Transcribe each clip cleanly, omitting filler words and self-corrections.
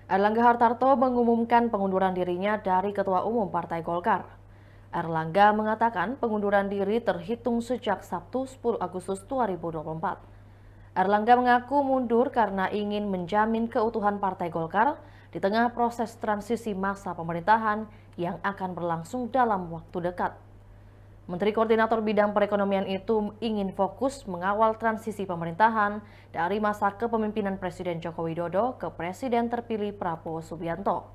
Erlangga Hartarto mengumumkan pengunduran dirinya dari Ketua Umum Partai Golkar. Erlangga mengatakan pengunduran diri terhitung sejak Sabtu 10 Agustus 2024. Erlangga mengaku mundur karena ingin menjamin keutuhan Partai Golkar di tengah proses transisi masa pemerintahan yang akan berlangsung dalam waktu dekat. Menteri Koordinator Bidang Perekonomian itu ingin fokus mengawal transisi pemerintahan dari masa kepemimpinan Presiden Joko Widodo ke Presiden terpilih Prabowo Subianto.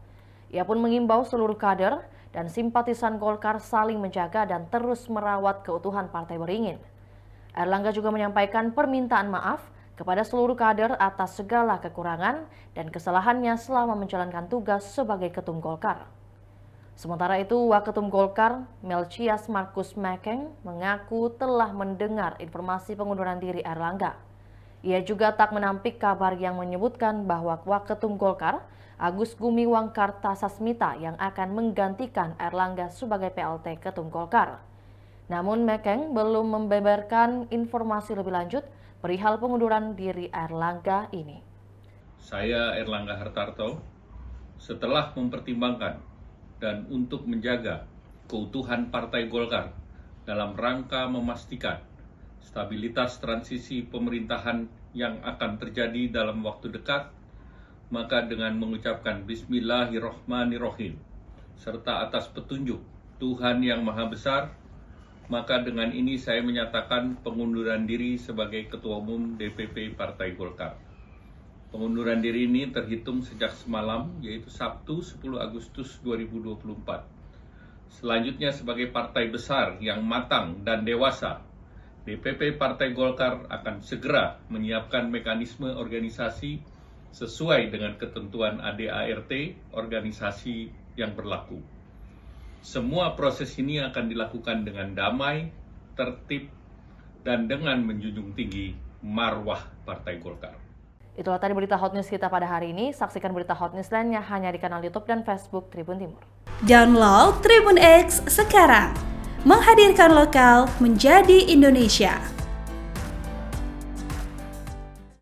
Ia pun mengimbau seluruh kader dan simpatisan Golkar saling menjaga dan terus merawat keutuhan Partai Beringin. Erlangga juga menyampaikan permintaan maaf kepada seluruh kader atas segala kekurangan dan kesalahannya selama menjalankan tugas sebagai Ketum Golkar. Sementara itu, Waketum Golkar, Melchias Markus Mekeng, mengaku telah mendengar informasi pengunduran diri Erlangga. Ia juga tak menampik kabar yang menyebutkan bahwa Waketum Golkar, Agus Gumiwang Kartasasmita yang akan menggantikan Erlangga sebagai PLT Ketum Golkar. Namun Mekeng belum membeberkan informasi lebih lanjut perihal pengunduran diri Erlangga ini. Saya Erlangga Hartarto, setelah mempertimbangkan dan untuk menjaga keutuhan Partai Golkar dalam rangka memastikan stabilitas transisi pemerintahan yang akan terjadi dalam waktu dekat, maka dengan mengucapkan Bismillahirrohmanirrohim serta atas petunjuk Tuhan Yang Maha Besar, maka dengan ini saya menyatakan pengunduran diri sebagai Ketua Umum DPP Partai Golkar. Pengunduran diri ini terhitung sejak semalam, yaitu Sabtu 10 Agustus 2024. Selanjutnya sebagai partai besar yang matang dan dewasa, DPP Partai Golkar akan segera menyiapkan mekanisme organisasi sesuai dengan ketentuan ADART organisasi yang berlaku. Semua proses ini akan dilakukan dengan damai, tertib, dan dengan menjunjung tinggi marwah Partai Golkar. Itulah tadi berita Hot News kita pada hari ini. Saksikan berita Hot News lainnya hanya di kanal YouTube dan Facebook Tribun Timur. Download Tribun X sekarang. Menghadirkan lokal menjadi Indonesia.